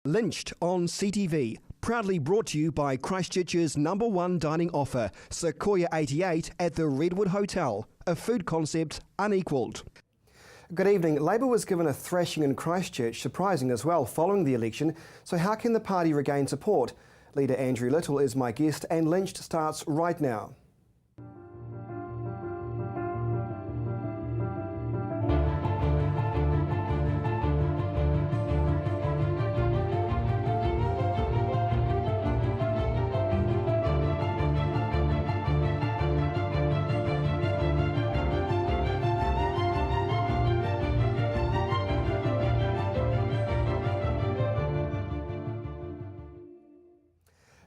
Lynched on CTV, proudly brought to you by Christchurch's #1 dining offer, Sequoia 88 at the Redwood Hotel, a food concept unequalled. Good evening. Labour was given a thrashing in Christchurch, surprising as well, following the election. So how can the party regain support? Leader Andrew Little is my guest, and Lynched starts right now.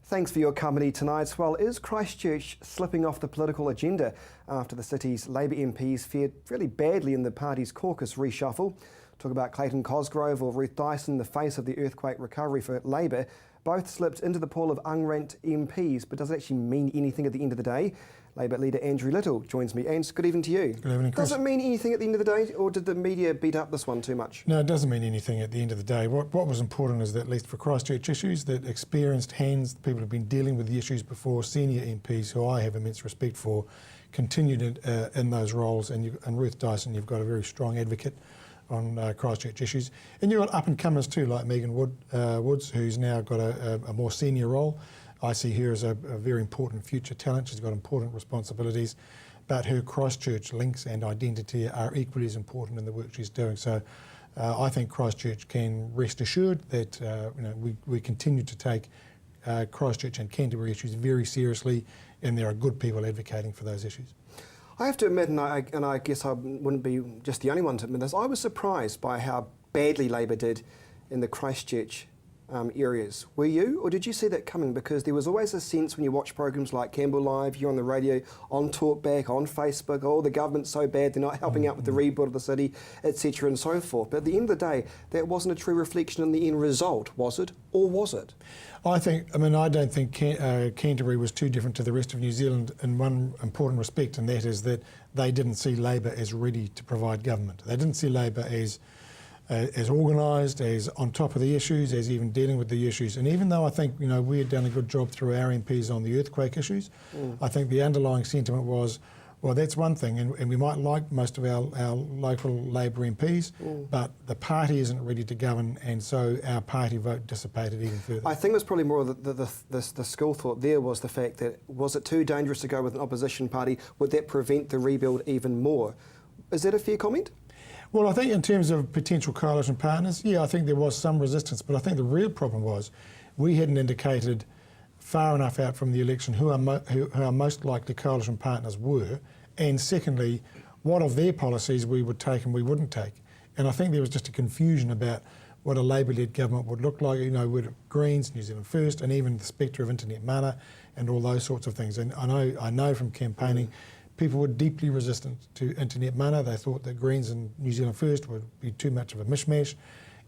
Thanks for your company tonight. Well, is Christchurch slipping off the political agenda after the city's Labour MPs fared fairly badly in the party's caucus reshuffle? Talk about Clayton Cosgrove or Ruth Dyson, the face of the earthquake recovery for Labour. Both slipped into the pool of unranked MPs, but does it actually mean anything at the end of the day? Labour leader Andrew Little joins me. Ans, good evening to you. Good evening, Chris. Does it mean anything at the end of the day, or did the media beat up this one too much? No, it doesn't mean anything at the end of the day. What was important is that, at least for Christchurch issues, that experienced hands, people who have been dealing with the issues before, senior MPs, who I have immense respect for, continued in those roles. And Ruth Dyson, you've got a very strong advocate on Christchurch issues. And you've got up-and-comers too, like Megan Woods, who's now got a more senior role. I see her as a very important future talent. She's got important responsibilities, but her Christchurch links and identity are equally as important in the work she's doing. So I think Christchurch can rest assured that we continue to take Christchurch and Canterbury issues very seriously, and there are good people advocating for those issues. I have to admit, and I guess I wouldn't be just the only one to admit this, I was surprised by how badly Labour did in the Christchurch areas. Were you, or did you see that coming? Because there was always a sense when you watch programs like Campbell Live, you're on the radio, on Talkback, on Facebook, oh, the government's so bad, they're not helping out with the rebuild of the city, etc. and so forth. But at the end of the day, that wasn't a true reflection in the end result, was it? Or was it? I don't think Canterbury was too different to the rest of New Zealand in one important respect, and that is that they didn't see Labour as ready to provide government. They didn't see Labour as organised, as on top of the issues, as even dealing with the issues. And even though I think we had done a good job through our MPs on the earthquake issues, I think the underlying sentiment was, well, that's one thing, and we might like most of our local Labour MPs, but the party isn't ready to govern, and so our party vote dissipated even further. I think it was probably more the school thought there was the fact that, was it too dangerous to go with an opposition party? Would that prevent the rebuild even more? Is that a fair comment? Well, I think in terms of potential coalition partners, yeah, I think there was some resistance, but I think the real problem was we hadn't indicated far enough out from the election who our most likely coalition partners were, and secondly, what of their policies we would take and we wouldn't take. And I think there was just a confusion about what a Labour-led government would look like, with Greens, New Zealand First, and even the spectre of internet mana and all those sorts of things. And I know from campaigning, people were deeply resistant to internet mana. They thought that Greens and New Zealand First would be too much of a mishmash,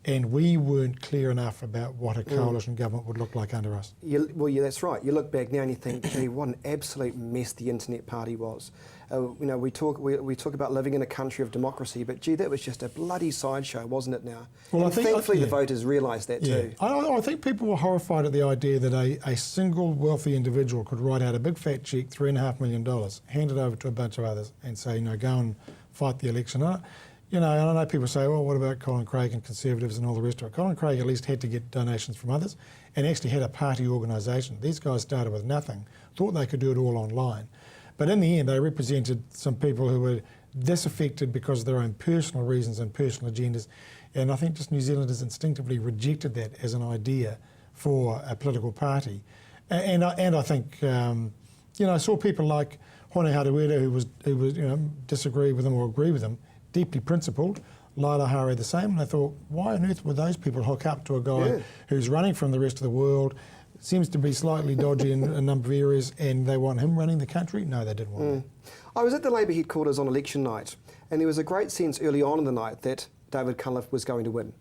and we weren't clear enough about what a coalition government would look like under us. Well, yeah, that's right. You look back now and you think, gee, what an absolute mess the internet party was. We talk about living in a country of democracy, but gee, that was just a bloody sideshow, wasn't it now? Well, and thankfully the voters realised that too. I think people were horrified at the idea that a single wealthy individual could write out a big fat cheque, $3.5 million, hand it over to a bunch of others and say, go and fight the election. And I know people say, well, what about Colin Craig and Conservatives and all the rest of it? Colin Craig at least had to get donations from others and actually had a party organisation. These guys started with nothing, thought they could do it all online. But in the end, they represented some people who were disaffected because of their own personal reasons and personal agendas. And I think just New Zealanders instinctively rejected that as an idea for a political party. And I think, I saw people like Hone Harawira who disagree with them or agree with them, deeply principled. Laila Hare the same, and I thought, why on earth would those people hook up to a guy who's running from the rest of the world, seems to be slightly dodgy in a number of areas, and they want him running the country? No, they didn't want that. I was at the Labour headquarters on election night, and there was a great sense early on in the night that David Cunliffe was going to win.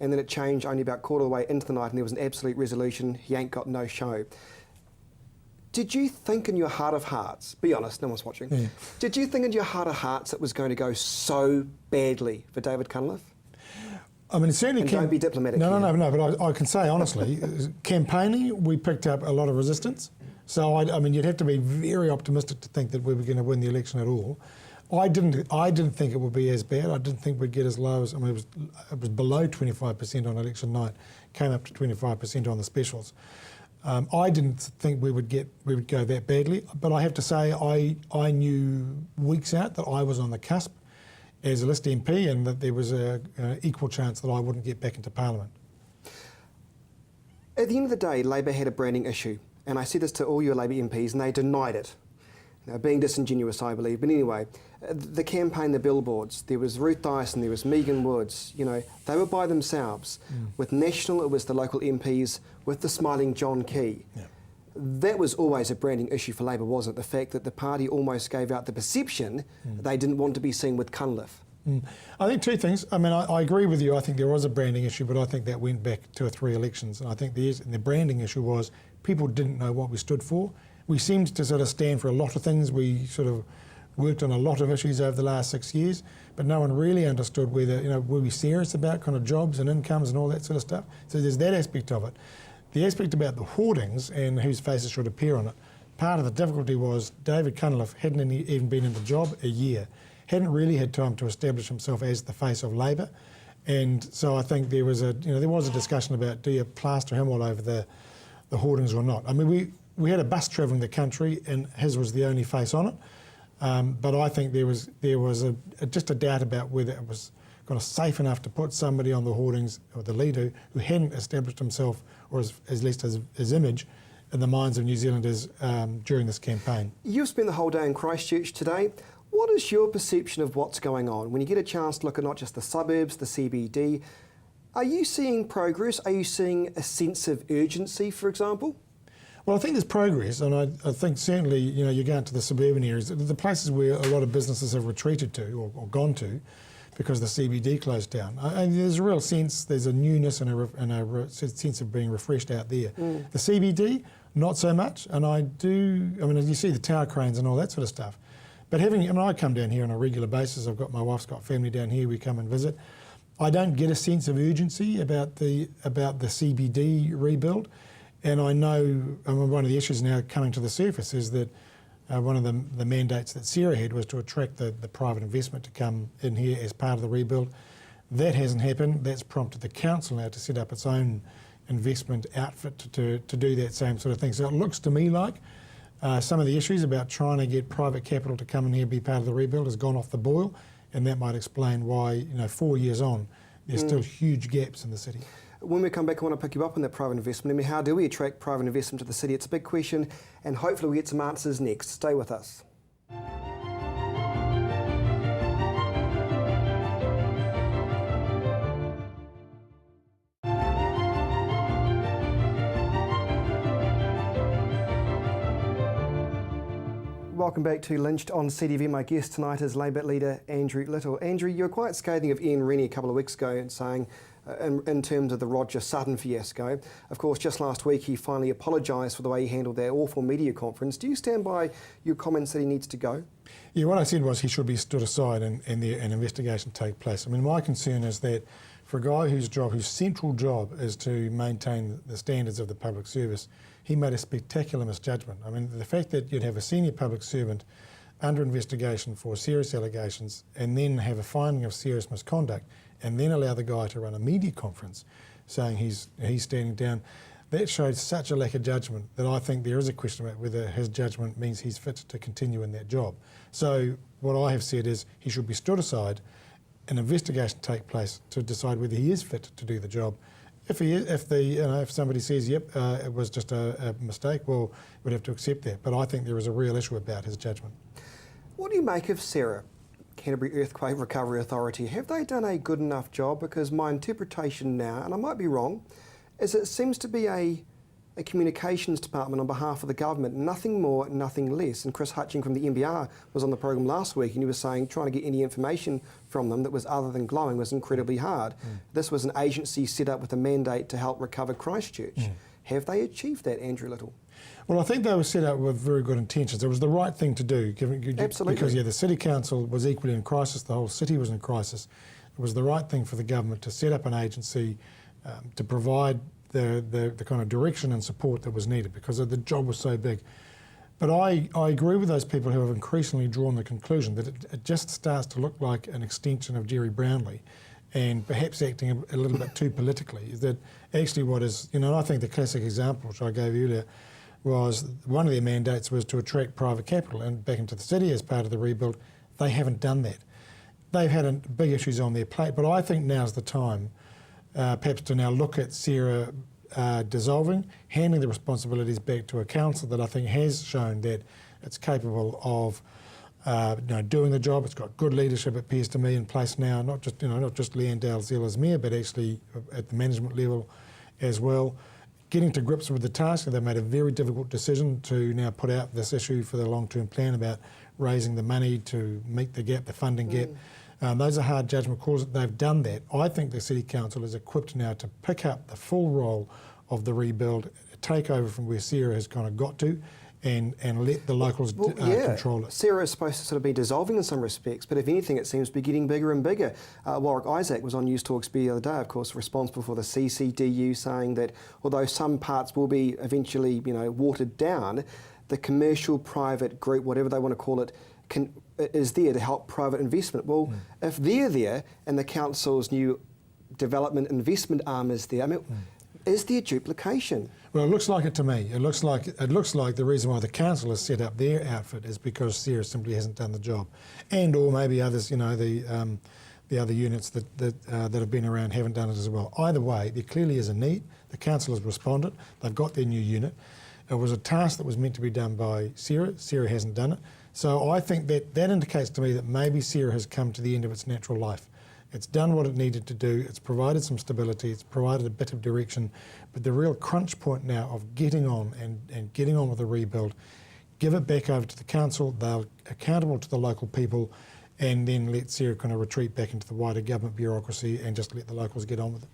And then it changed only about a quarter of the way into the night, and there was an absolute resolution, he ain't got no show. Did you think in your heart of hearts, be honest, no one's watching, did you think in your heart of hearts it was going to go so badly for David Cunliffe? I mean, certainly And don't be diplomatic No, here. no, but I can say honestly, campaigning, we picked up a lot of resistance. So, I mean, you'd have to be very optimistic to think that we were going to win the election at all. I didn't think it would be as bad. I didn't think we'd get as low as, I mean, it was below 25% on election night, came up to 25% on the specials. I didn't think we would go that badly, but I have to say I knew weeks out that I was on the cusp as a list MP and that there was an equal chance that I wouldn't get back into Parliament. At the end of the day, Labor had a branding issue, and I said this to all your Labor MPs, and they denied it. Now, being disingenuous, I believe. But anyway, the campaign, the billboards, there was Ruth Dyson, there was Megan Woods, you know, they were by themselves. With National, it was the local MPs, with the smiling John Key. Yeah. That was always a branding issue for Labor, wasn't it? The fact that the party almost gave out the perception that they didn't want to be seen with Cunliffe. I think two things. I mean, I agree with you. I think there was a branding issue, but I think that went back 2 or 3 elections. And I think the branding issue was people didn't know what we stood for. We seemed to sort of stand for a lot of things. We sort of worked on a lot of issues over the last 6 years, but no one really understood whether, you know, were we serious about kind of jobs and incomes and all that sort of stuff. So there's that aspect of it. The aspect about the hoardings and whose faces should appear on it, part of the difficulty was David Cunliffe hadn't even been in the job a year, hadn't really had time to establish himself as the face of Labor, and so I think there was a discussion about do you plaster him all over the hoardings or not. I mean, we had a bus travelling the country and his was the only face on it, but I think there was just a doubt about whether it was kind of safe enough to put somebody on the hoardings or the leader who hadn't established himself or at least his image in the minds of New Zealanders during this campaign. You've spent the whole day in Christchurch today. What is your perception of what's going on? When you get a chance to look at not just the suburbs, the CBD, are you seeing progress? Are you seeing a sense of urgency, for example? Well, I think there's progress, and I think certainly, you know, you go into the suburban areas, the places where a lot of businesses have retreated to or gone to because the CBD closed down. And there's a real sense, there's a newness and a sense of being refreshed out there. The CBD, not so much, and I mean, you see the tower cranes and all that sort of stuff. But I come down here on a regular basis. My wife's got family down here. We come and visit. I don't get a sense of urgency about the CBD rebuild, and I know one of the issues now coming to the surface is that one of the mandates that Sarah had was to attract the private investment to come in here as part of the rebuild. That hasn't happened. That's prompted the council now to set up its own investment outfit to do that same sort of thing. So it looks to me like some of the issues about trying to get private capital to come in here and be part of the rebuild has gone off the boil, and that might explain why, you know, 4 years on, there's still huge gaps in the city. When we come back, I want to pick you up on that private investment. I mean, how do we attract private investment to the city? It's a big question, and hopefully we get some answers next. Stay with us. Welcome back to Lynched on CTV. My guest tonight is Labor leader Andrew Little. Andrew, you were quite scathing of Ian Rennie a couple of weeks ago and saying, in terms of the Roger Sutton fiasco, of course, just last week he finally apologised for the way he handled that awful media conference. Do you stand by your comments that he needs to go? Yeah, what I said was he should be stood aside and an investigation take place. I mean, my concern is that for a guy whose central job is to maintain the standards of the public service, he made a spectacular misjudgment. I mean, the fact that you'd have a senior public servant under investigation for serious allegations and then have a finding of serious misconduct and then allow the guy to run a media conference saying he's standing down, that showed such a lack of judgment that I think there is a question about whether his judgment means he's fit to continue in that job. So what I have said is he should be stood aside, an investigation take place to decide whether he is fit to do the job. If somebody says, yep, it was just a mistake, well, we'd have to accept that. But I think there is a real issue about his judgment. What do you make of Sarah, Canterbury Earthquake Recovery Authority? Have they done a good enough job? Because my interpretation now, and I might be wrong, is it seems to be a communications department on behalf of the government, nothing more, nothing less. And Chris Hutching from the NBR was on the program last week and he was saying trying to get any information from them that was other than glowing was incredibly hard. This was an agency set up with a mandate to help recover Christchurch. Have they achieved that, Andrew Little? Well, I think they were set up with very good intentions. It was the right thing to do. Absolutely. Because, the City Council was equally in crisis, the whole city was in crisis. was the right thing for the government to set up an agency to provide the kind of direction and support that was needed because the job was so big. But I agree with those people who have increasingly drawn the conclusion that it just starts to look like an extension of Jerry Brownlee and perhaps acting a little bit too politically. Is that actually what is, and I think the classic example, which I gave earlier, was one of their mandates was to attract private capital and back into the city as part of the rebuild. They haven't done that. They've had big issues on their plate, but I think now's the time perhaps to now look at Sarah dissolving, handing the responsibilities back to a council that I think has shown that it's capable of doing the job. It's got good leadership, it appears to me, in place now, not just Leanne Dalziel as mayor, but actually at the management level as well. Getting to grips with the task, they've made a very difficult decision to now put out this issue for the long-term plan about raising the money to meet the gap, the funding gap. Those are hard judgment calls. They've done that. I think the City Council is equipped now to pick up the full role of the rebuild, take over from where Sarah has kind of got to, and let the locals control it. Sarah is supposed to sort of be dissolving in some respects, but if anything, it seems to be getting bigger and bigger. Warwick Isaac was on Newstalk ZB the other day, of course, responsible for the CCDU, saying that although some parts will be eventually, watered down, the commercial private group, whatever they want to call it, is there to help private investment. Well, if they're there and the council's new development investment arm is there, is there duplication? Well, it looks like it to me. It looks like the reason why the council has set up their outfit is because Sarah simply hasn't done the job, and or maybe others, the other units that have been around haven't done it as well. Either way, there clearly is a need. The council has responded. They've got their new unit. It was a task that was meant to be done by Sarah. Sarah hasn't done it. So I think that indicates to me that maybe Sarah has come to the end of its natural life. It's done what it needed to do. It's provided some stability. It's provided a bit of direction. But the real crunch point now of getting on and getting on with the rebuild, give it back over to the council. They're accountable to the local people, and then let Sarah kind of retreat back into the wider government bureaucracy and just let the locals get on with it.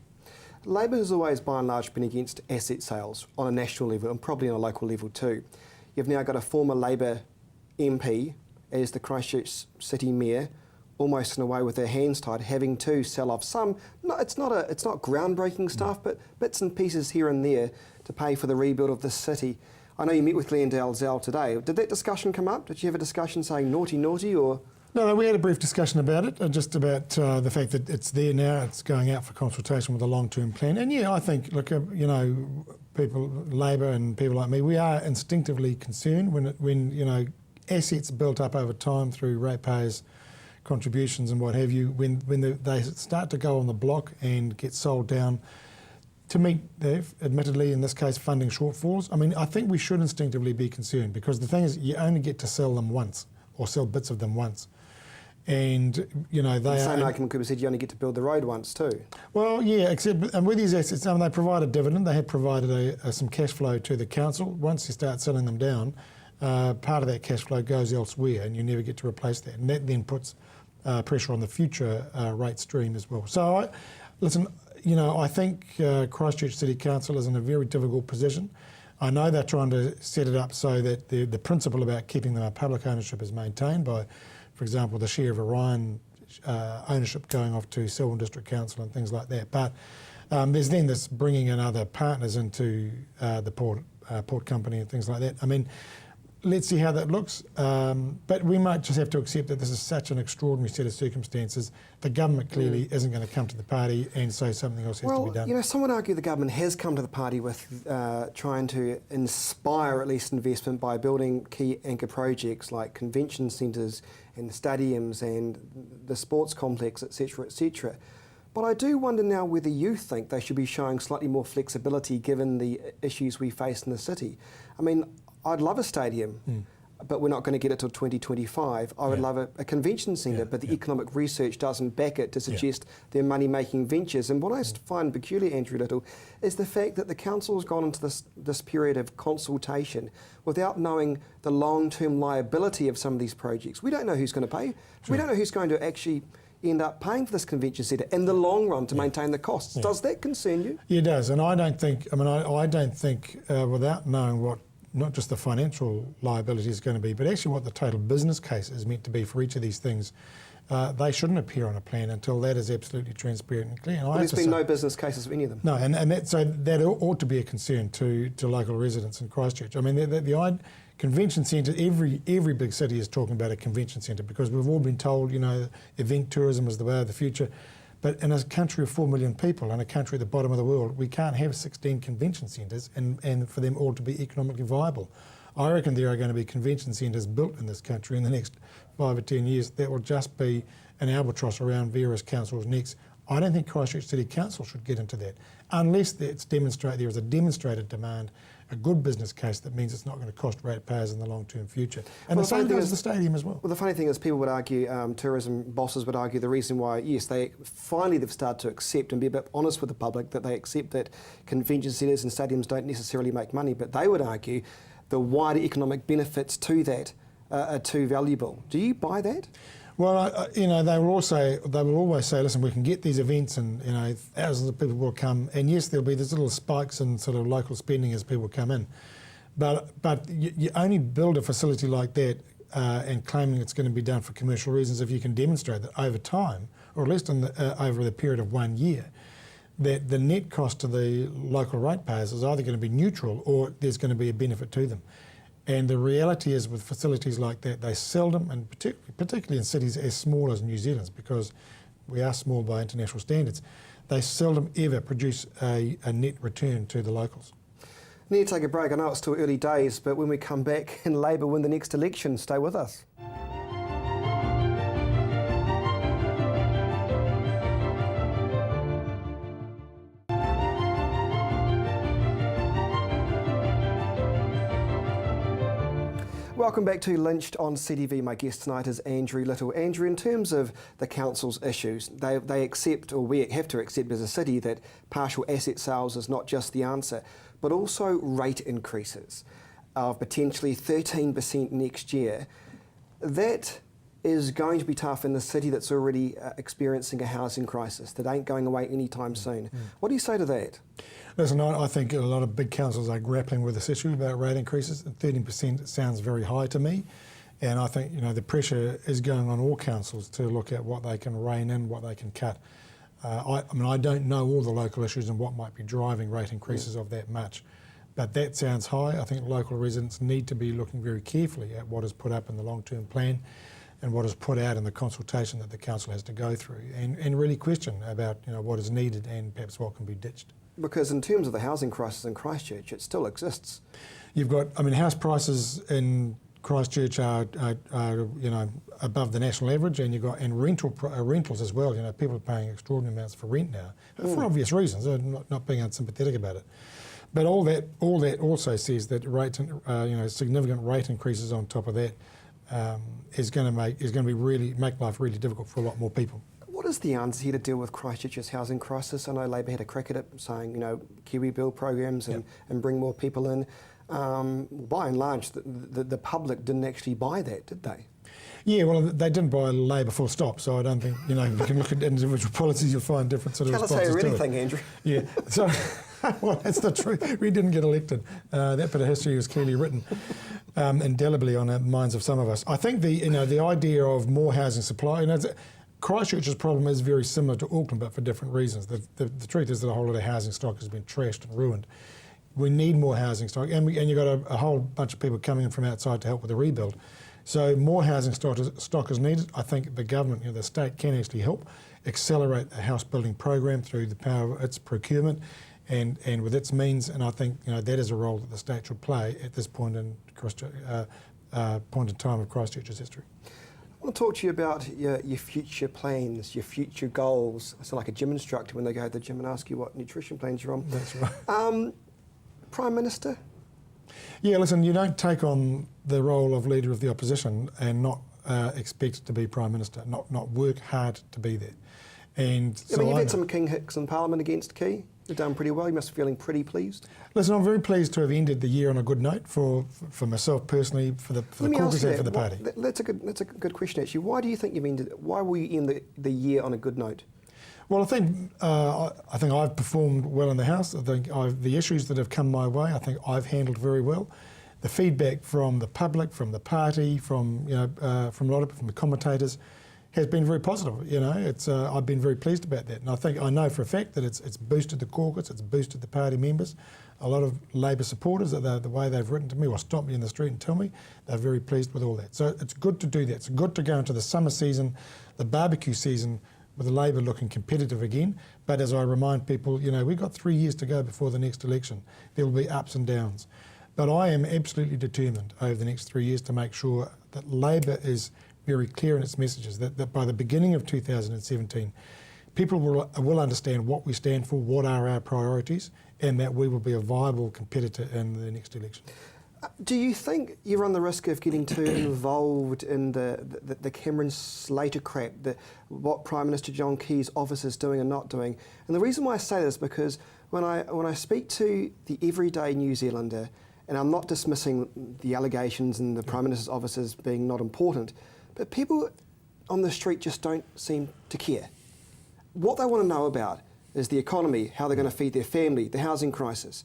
Labor has always, by and large, been against asset sales on a national level and probably on a local level too. You've now got a former Labor MP as the Christchurch City Mayor, almost in a way with their hands tied, having to sell off some. No, it's not groundbreaking stuff, but bits and pieces here and there to pay for the rebuild of this city. I know you met with Leanne Dalziel today. Did that discussion come up? Did you have a discussion saying naughty, or? No, we had a brief discussion about it, just about the fact that it's there now, it's going out for consultation with a long-term plan. And yeah, I think, look, people, Labor and people like me, we are instinctively concerned when assets built up over time through ratepayers' contributions and what have you, when they start to go on the block and get sold down to meet, admittedly in this case, funding shortfalls. I think we should instinctively be concerned, because the thing is, you only get to sell them once, or sell bits of them once. And they the same argument could be said you only get to build the road once too. Well, yeah, except with these assets, they provide a dividend. They have provided some cash flow to the council. Once you start selling them down, part of that cash flow goes elsewhere, and you never get to replace that. And that then puts pressure on the future rate stream as well. So, I think Christchurch City Council is in a very difficult position. I know they're trying to set it up so that the principle about keeping them a public ownership is maintained by, for example, the share of Orion ownership going off to Selwyn District Council and things like that. But there's then this bringing in other partners into the port company and things like that. Let's see how that looks. But we might just have to accept that this is such an extraordinary set of circumstances. The government clearly isn't going to come to the party, and so something else has to be done. Some would argue the government has come to the party with trying to inspire at least investment by building key anchor projects like convention centres and stadiums and the sports complex, etc., etc. But I do wonder now whether you think they should be showing slightly more flexibility given the issues we face in the city. I'd love a stadium, but we're not going to get it till 2025. I would love a convention centre, but the economic research doesn't back it to suggest they're money-making ventures. And what I find peculiar, Andrew Little, is the fact that the council has gone into this period of consultation without knowing the long-term liability of some of these projects. We don't know who's going to pay. Sure. We don't know who's going to actually end up paying for this convention centre in the long run to maintain the costs. Does that concern you? Yeah, it does. And I don't think, I don't think without knowing what not just the financial liability is going to be, but actually what the total business case is meant to be for each of these things, they shouldn't appear on a plan until that is absolutely transparent and clear. And Well, there's been no business cases of any of them. No, and so that ought to be a concern to local residents in Christchurch. I mean, the convention centre, every big city is talking about a convention centre because we've all been told, event tourism is the way of the future. But in a country of 4 million people, in a country at the bottom of the world, we can't have 16 convention centres and for them all to be economically viable. I reckon there are going to be convention centres built in this country in the next 5 or 10 years that will just be an albatross around various councils' necks. I don't think Christchurch City Council should get into that unless there is a demonstrated demand, a good business case that means it's not going to cost ratepayers in the long-term future. And the same goes with the stadium as well. Well, the funny thing is people would argue, tourism bosses would argue the reason why, yes, they've started to accept and be a bit honest with the public that they accept that convention centres and stadiums don't necessarily make money, but they would argue the wider economic benefits to that are too valuable. Do you buy that? Well, they will always say, listen, we can get these events and, thousands of people will come. And yes, there'll be these little spikes in sort of local spending as people come in. But you only build a facility like that and claiming it's going to be done for commercial reasons if you can demonstrate that over time, or at least over the period of 1 year, that the net cost to the local ratepayers is either going to be neutral or there's going to be a benefit to them. And the reality is with facilities like that, they seldom, and particularly in cities as small as New Zealand's, because we are small by international standards, they seldom ever produce a net return to the locals. Need to take a break. I know it's still early days, but when we come back and Labour win the next election, stay with us. Welcome back to Lynched on CTV. My guest tonight is Andrew Little. Andrew, in terms of the council's issues, they accept, or we have to accept as a city, that partial asset sales is not just the answer, but also rate increases of potentially 13% next year. That is going to be tough in the city that's already experiencing a housing crisis that ain't going away anytime soon. What do you say to that? Listen, I think a lot of big councils are grappling with this issue about rate increases. 13% sounds very high to me. And I think, the pressure is going on all councils to look at what they can rein in, what they can cut. I don't know all the local issues and what might be driving rate increases of that much. But that sounds high. I think local residents need to be looking very carefully at what is put up in the long-term plan and what is put out in the consultation that the council has to go through and really question about what is needed and perhaps what can be ditched. Because in terms of the housing crisis in Christchurch, it still exists. You've got, house prices in Christchurch are above the national average, and you've got rentals as well. People are paying extraordinary amounts for rent now for obvious reasons. I'm not being unsympathetic about it. But all that also says that significant rate increases on top of that is going to make life really difficult for a lot more people. What is the answer here to deal with Christchurch's housing crisis? I know Labour had a crack at it, saying, Kiwi build programs and bring more people in. By and large, the public didn't actually buy that, did they? Yeah, well, they didn't buy Labour full stop, so I don't think, you can look at individual policies, you'll find different sort of responses to it. Tell us how you really think, Andrew. Yeah, so, well, that's the truth. We didn't get elected. That bit of history was clearly written indelibly on the minds of some of us. I think the idea of more housing supply, Christchurch's problem is very similar to Auckland, but for different reasons. The truth is that a whole lot of housing stock has been trashed and ruined. We need more housing stock, and you've got a whole bunch of people coming in from outside to help with the rebuild. So more housing stock is needed. I think the government, the state, can actually help accelerate the house building program through the power of its procurement and with its means. And I think that is a role that the state should play at this point in time of Christchurch's history. I want to talk to you about your future plans, your future goals. I sound like a gym instructor when they go to the gym and ask you what nutrition plans you're on. That's right. Prime Minister? Yeah, listen, you don't take on the role of Leader of the Opposition and not expect to be Prime Minister, not work hard to be there. And so you've had some King Hicks in Parliament against Key. You've done pretty well. You must be feeling pretty pleased. Listen, I'm very pleased to have ended the year on a good note for myself personally, for the caucus and for the party. That's a good question, actually. Why do you think you've ended? Why will you end the year on a good note? Well, I think I've performed well in the House. I think the issues that have come my way, I think I've handled very well. The feedback from the public, from the party, from a lot of from the commentators, has been very positive. You know, it's I've been very pleased about that, and I know for a fact that it's boosted the caucus, it's boosted the party members. A lot of Labor supporters, the way they've written to me or stopped me in the street and tell me, they're very pleased with all that. So it's good to do that. It's good to go into the summer season, the barbecue season, with the Labor looking competitive again. But as I remind people, you know, we've got 3 years to go before the next election. There will be ups and downs. But I am absolutely determined over the next 3 years to make sure that Labor is very clear in its messages, that by the beginning of 2017, people will understand what we stand for, what are our priorities, and that we will be a viable competitor in the next election. Do you think you run the risk of getting too involved in the Cameron Slater crap, what Prime Minister John Key's office is doing and not doing? And the reason why I say this is because when I speak to the everyday New Zealander, and I'm not dismissing the allegations and the Prime Minister's office as being not important, but people on the street just don't seem to care. What they want to know about is the economy, how they're going to feed their family, the housing crisis.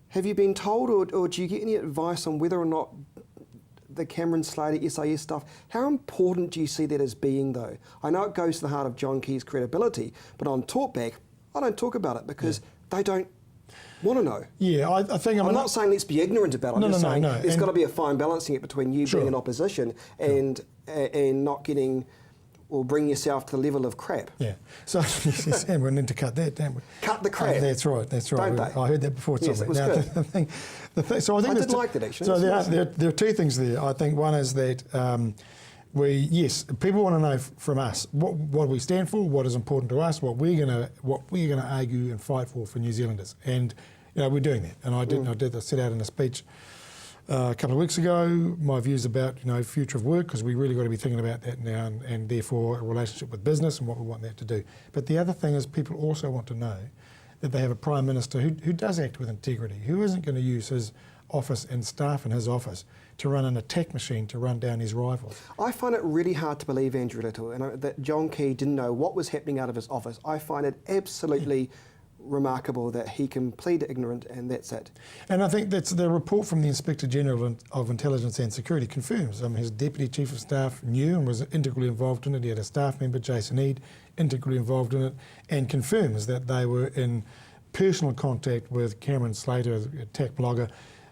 Have you been told, or do you get any advice on whether or not the Cameron Slater SIS stuff, how important do you see that as being, though? I know it goes to the heart of John Key's credibility, but on Talkback, I don't talk about it because they don't want to know. Yeah, I think I'm not saying let's be ignorant about it. I'm just saying there's got to be a fine balancing it between you being in opposition and not getting or bring yourself to the level of crap. Yeah. So we need to cut that, don't we? Cut the crap. That's right. Don't they? I heard that before. Yes, it was now, good. So I think I did like that, actually. So there are two things there. I think one is that people want to know from us what we stand for, what is important to us, what we're going to argue and fight for New Zealanders, and you know we're doing that. And I set out in a speech a couple of weeks ago my views about future of work, because we really got to be thinking about that now, and therefore a relationship with business and what we want that to do. But the other thing is people also want to know that they have a Prime Minister who does act with integrity, who isn't going to use his office and staff in his office to run an attack machine to run down his rivals. I find it really hard to believe, Andrew Little, that John Key didn't know what was happening out of his office. I find it absolutely remarkable that he can plead ignorant and that's it. And I think that's the report from the Inspector General of Intelligence and Security confirms. His Deputy Chief of Staff knew and was integrally involved in it. He had a staff member, Jason Eade, integrally involved in it, and confirms that they were in personal contact with Cameron Slater, a tech blogger,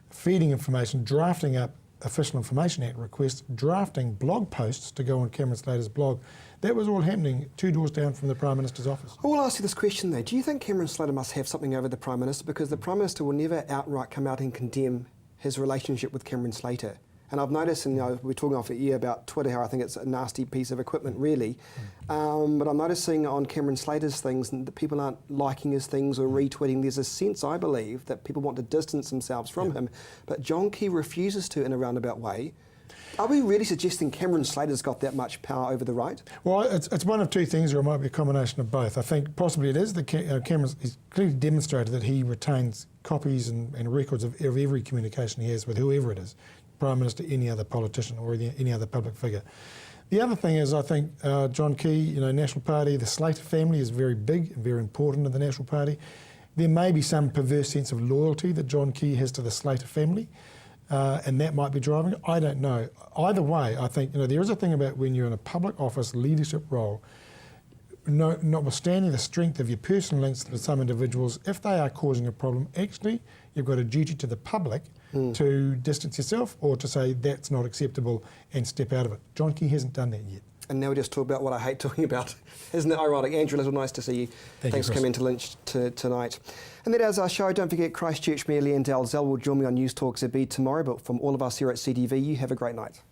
feeding information, drafting up Official Information Act requests, drafting blog posts to go on Cameron Slater's blog. That was all happening 2 doors down from the Prime Minister's office. I will ask you this question though. Do you think Cameron Slater must have something over the Prime Minister? Because the Prime Minister will never outright come out and condemn his relationship with Cameron Slater. And I've noticed, and we're talking off the air about Twitter, how I think it's a nasty piece of equipment, really. But I'm noticing on Cameron Slater's things that people aren't liking his things or retweeting. There's a sense, I believe, that people want to distance themselves from him. But John Key refuses to in a roundabout way. Are we really suggesting Cameron Slater's got that much power over the right? Well, it's one of two things, or it might be a combination of both. I think possibly it is. Cameron's clearly demonstrated that he retains copies and records of every communication he has with whoever it is, Prime Minister, any other politician or any other public figure. The other thing is, I think John Key, National Party, the Slater family is very big and very important in the National Party. There may be some perverse sense of loyalty that John Key has to the Slater family. And that might be driving it. I don't know. Either way, I think there is a thing about when you're in a public office leadership role, notwithstanding the strength of your personal links to some individuals, if they are causing a problem, actually you've got a duty to the public to distance yourself or to say that's not acceptable and step out of it. John Key hasn't done that yet. And now we just talk about what I hate talking about. Isn't it ironic? Andrew Little, nice to see you. Thanks for coming to Lynched tonight. And that is our show. Don't forget Christchurch Mayor Leanne Dalzell will join me on Newstalk ZB tomorrow. But from all of us here at CTV, you have a great night.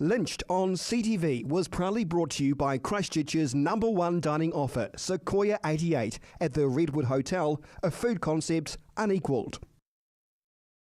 Lynched on CTV was proudly brought to you by Christchurch's #1 dining offer, Sequoia 88, at the Redwood Hotel, a food concept unequalled.